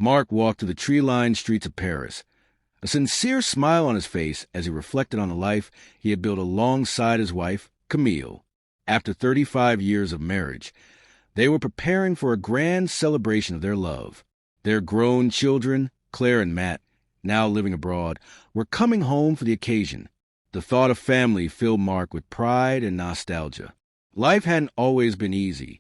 Mark walked through the tree-lined streets of Paris, a sincere smile on his face as he reflected on the life he had built alongside his wife, Camille. After 35 years of marriage, they were preparing for a grand celebration of their love. Their grown children, Claire and Matt, now living abroad, were coming home for the occasion. The thought of family filled Mark with pride and nostalgia. Life hadn't always been easy,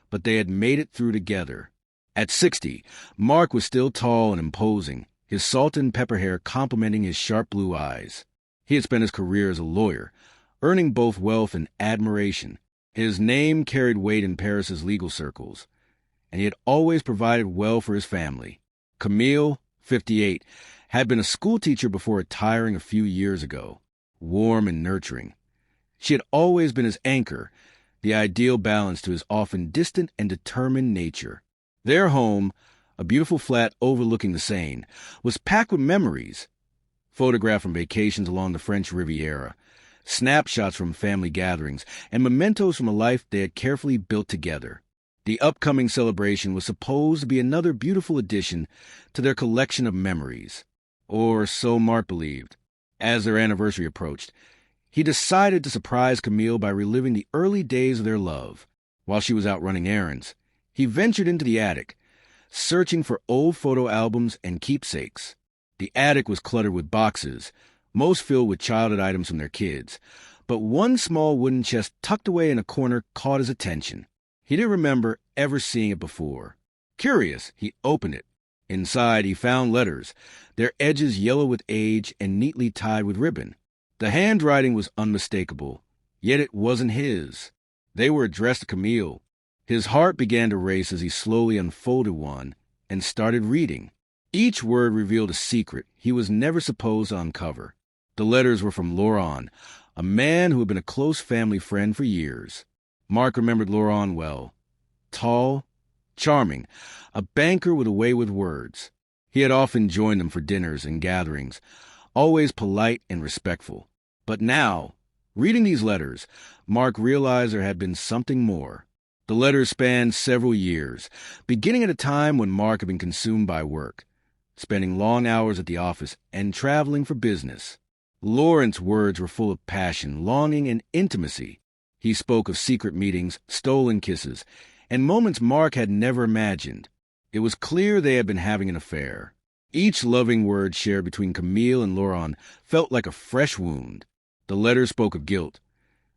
but they had made it through together. At 60, Mark was still tall and imposing, his salt and pepper hair complementing his sharp blue eyes. He had spent his career as a lawyer, earning both wealth and admiration. His name carried weight in Paris's legal circles, and he had always provided well for his family. Camille, 58, had been a schoolteacher before retiring a few years ago, warm and nurturing. She had always been his anchor, the ideal balance to his often distant and determined nature. Their home, a beautiful flat overlooking the Seine, was packed with memories, photographs from vacations along the French Riviera, snapshots from family gatherings, and mementos from a life they had carefully built together. The upcoming celebration was supposed to be another beautiful addition to their collection of memories, or so Mark believed. As their anniversary approached, he decided to surprise Camille by reliving the early days of their love. While she was out running errands, he ventured into the attic, searching for old photo albums and keepsakes. The attic was cluttered with boxes, most filled with childhood items from their kids, but one small wooden chest tucked away in a corner caught his attention. He didn't remember ever seeing it before. Curious, he opened it. Inside, he found letters, their edges yellow with age and neatly tied with ribbon. The handwriting was unmistakable, yet it wasn't his. They were addressed to Camille. His heart began to race as he slowly unfolded one and started reading. Each word revealed a secret he was never supposed to uncover. The letters were from Laurent, a man who had been a close family friend for years. Mark remembered Laurent well. Tall, charming, a banker with a way with words. He had often joined them for dinners and gatherings, always polite and respectful. But now, reading these letters, Mark realized there had been something more. The letters spanned several years, beginning at a time when Mark had been consumed by work, spending long hours at the office and traveling for business. Laurent's words were full of passion, longing, and intimacy. He spoke of secret meetings, stolen kisses, and moments Mark had never imagined. It was clear they had been having an affair. Each loving word shared between Camille and Laurent felt like a fresh wound. The letters spoke of guilt,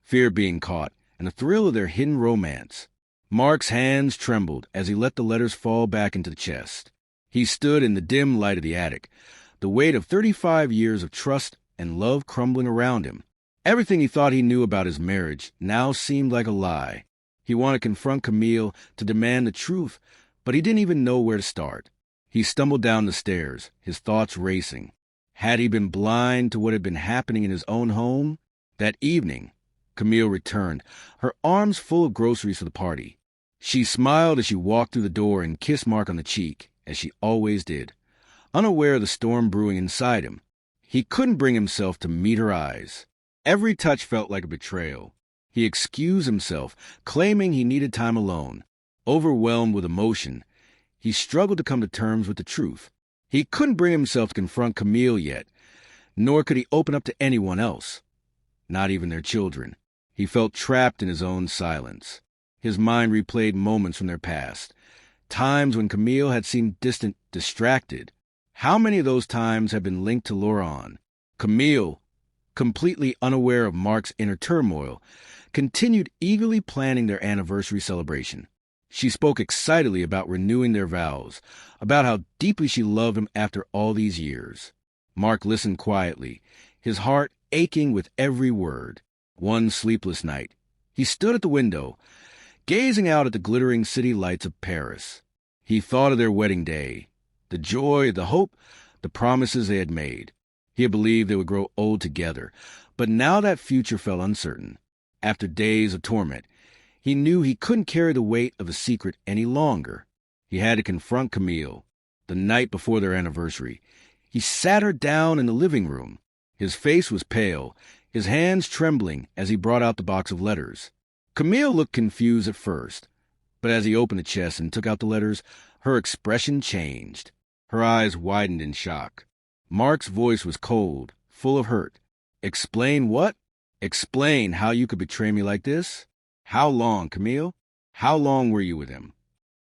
fear of being caught, and the thrill of their hidden romance. Mark's hands trembled as he let the letters fall back into the chest. He stood in the dim light of the attic, the weight of 35 years of trust and love crumbling around him. Everything he thought he knew about his marriage now seemed like a lie. He wanted to confront Camille, to demand the truth, but he didn't even know where to start. He stumbled down the stairs, his thoughts racing. Had he been blind to what had been happening in his own home? That evening, Camille returned, her arms full of groceries for the party. She smiled as she walked through the door and kissed Mark on the cheek, as she always did, unaware of the storm brewing inside him. He couldn't bring himself to meet her eyes. Every touch felt like a betrayal. He excused himself, claiming he needed time alone. Overwhelmed with emotion, he struggled to come to terms with the truth. He couldn't bring himself to confront Camille yet, nor could he open up to anyone else, not even their children. He felt trapped in his own silence. His mind replayed moments from their past, times when Camille had seemed distant, distracted. How many of those times had been linked to Laurent? Camille, completely unaware of Mark's inner turmoil, continued eagerly planning their anniversary celebration. She spoke excitedly about renewing their vows, about how deeply she loved him after all these years. Mark listened quietly, his heart aching with every word. One sleepless night, he stood at the window, gazing out at the glittering city lights of Paris. He thought of their wedding day, the joy, the hope, the promises they had made. He had believed they would grow old together, but now that future felt uncertain. After days of torment, he knew he couldn't carry the weight of a secret any longer. He had to confront Camille. The night before their anniversary, he sat her down in the living room. His face was pale, his hands trembling as he brought out the box of letters. Camille looked confused at first, but as he opened the chest and took out the letters, her expression changed. Her eyes widened in shock. Mark's voice was cold, full of hurt. Explain what? Explain how you could betray me like this? How long, Camille? How long were you with him?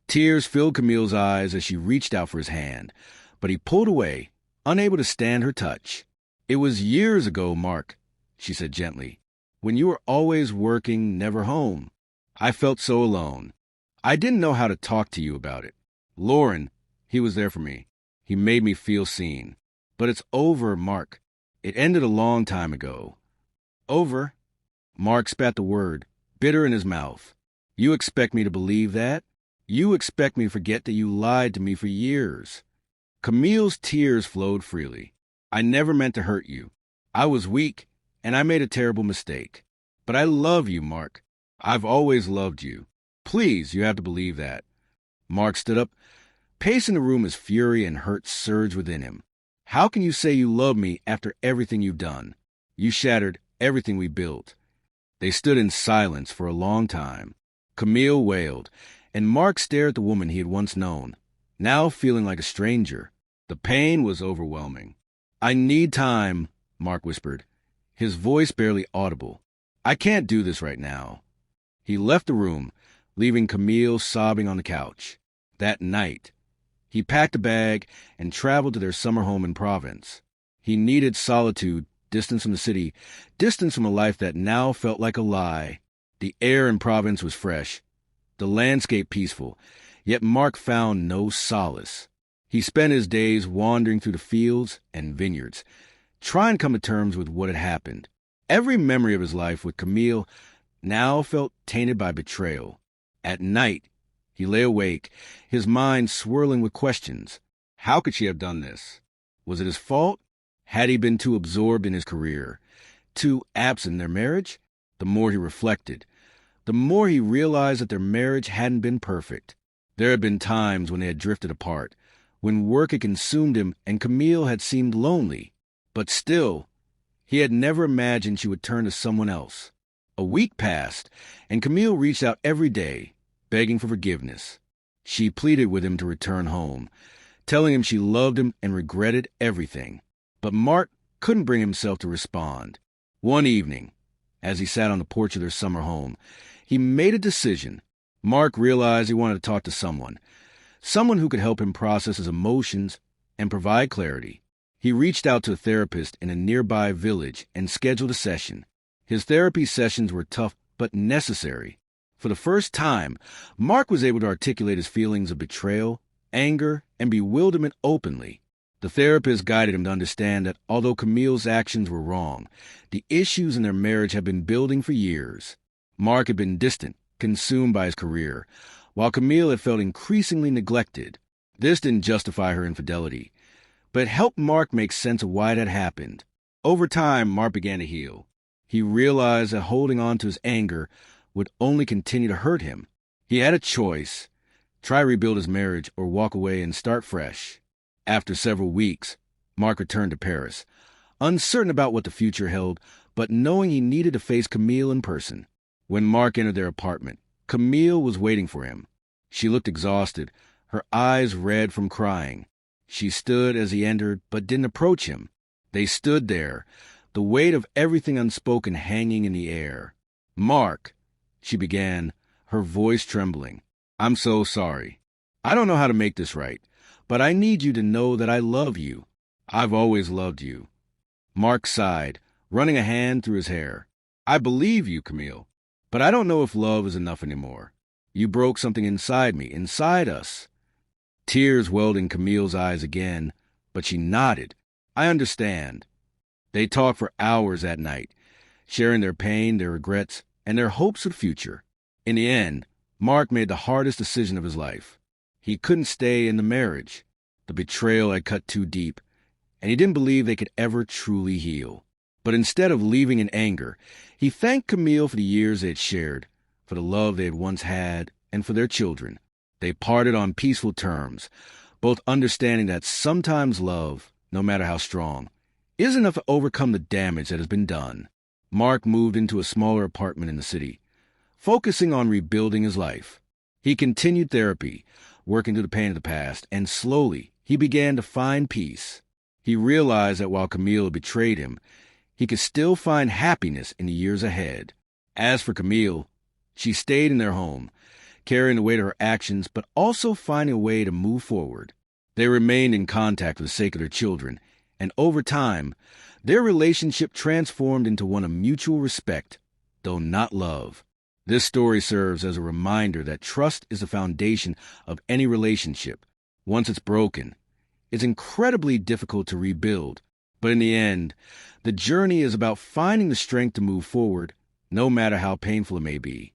Tears filled Camille's eyes as she reached out for his hand, but he pulled away, unable to stand her touch. It was years ago, Mark, she said gently, when you were always working, never home. I felt so alone. I didn't know how to talk to you about it. Lauren, he was there for me. He made me feel seen. But it's over, Mark. It ended a long time ago. Over? Mark spat the word, bitter in his mouth. You expect me to believe that? You expect me to forget that you lied to me for years? Camille's tears flowed freely. I never meant to hurt you. I was weak, and I made a terrible mistake. But I love you, Mark. I've always loved you. Please, you have to believe that. Mark stood up, pacing the room as fury and hurt surged within him. How can you say you love me after everything you've done? You shattered everything we built. They stood in silence for a long time. Camille wailed, and Mark stared at the woman he had once known, now feeling like a stranger. The pain was overwhelming. I need time, Mark whispered, his voice barely audible. I can't do this right now. He left the room, leaving Camille sobbing on the couch. That night, he packed a bag and traveled to their summer home in Provence. He needed solitude, distance from the city, distance from a life that now felt like a lie. The air in Provence was fresh, the landscape peaceful, yet Mark found no solace. He spent his days wandering through the fields and vineyards, trying to come to terms with what had happened. Every memory of his life with Camille now felt tainted by betrayal. At night, he lay awake, his mind swirling with questions. How could she have done this? Was it his fault? Had he been too absorbed in his career, too absent in their marriage? The more he reflected, the more he realized that their marriage hadn't been perfect. There had been times when they had drifted apart, when work had consumed him and Camille had seemed lonely. But still, he had never imagined she would turn to someone else. A week passed, and Camille reached out every day, begging for forgiveness. She pleaded with him to return home, telling him she loved him and regretted everything. But Mark couldn't bring himself to respond. One evening, as he sat on the porch of their summer home, he made a decision. Mark realized he wanted to talk to someone who could help him process his emotions and provide clarity. He reached out to a therapist in a nearby village and scheduled a session. His therapy sessions were tough but necessary. For the first time, Mark was able to articulate his feelings of betrayal, anger, and bewilderment openly. The therapist guided him to understand that although Camille's actions were wrong, the issues in their marriage had been building for years. Mark had been distant, consumed by his career, while Camille had felt increasingly neglected. This didn't justify her infidelity, but it helped Mark make sense of why it had happened. Over time, Mark began to heal. He realized that holding on to his anger would only continue to hurt him. He had a choice: try to rebuild his marriage or walk away and start fresh. After several weeks, Mark returned to Paris, uncertain about what the future held, but knowing he needed to face Camille in person. When Mark entered their apartment, Camille was waiting for him. She looked exhausted, her eyes red from crying. She stood as he entered, but didn't approach him. They stood there, the weight of everything unspoken hanging in the air. "Mark," she began, her voice trembling. "I'm so sorry. I don't know how to make this right, but I need you to know that I love you. I've always loved you." Mark sighed, running a hand through his hair. "I believe you, Camille, but I don't know if love is enough anymore. You broke something inside me, inside us." Tears welled in Camille's eyes again, but she nodded. "I understand." They talked for hours that night, sharing their pain, their regrets, and their hopes for the future. In the end, Mark made the hardest decision of his life. He couldn't stay in the marriage. The betrayal had cut too deep, and he didn't believe they could ever truly heal. But instead of leaving in anger, he thanked Camille for the years they had shared, for the love they had once had, and for their children. They parted on peaceful terms, both understanding that sometimes love, no matter how strong, isn't enough to overcome the damage that has been done. Mark moved into a smaller apartment in the city, focusing on rebuilding his life. He continued therapy, working through the pain of the past, and slowly, he began to find peace. He realized that while Camille betrayed him, he could still find happiness in the years ahead. As for Camille, she stayed in their home, carrying the weight of her actions, but also finding a way to move forward. They remained in contact for the sake of their children, and over time, their relationship transformed into one of mutual respect, though not love. This story serves as a reminder that trust is the foundation of any relationship. Once it's broken, it's incredibly difficult to rebuild. But in the end, the journey is about finding the strength to move forward, no matter how painful it may be.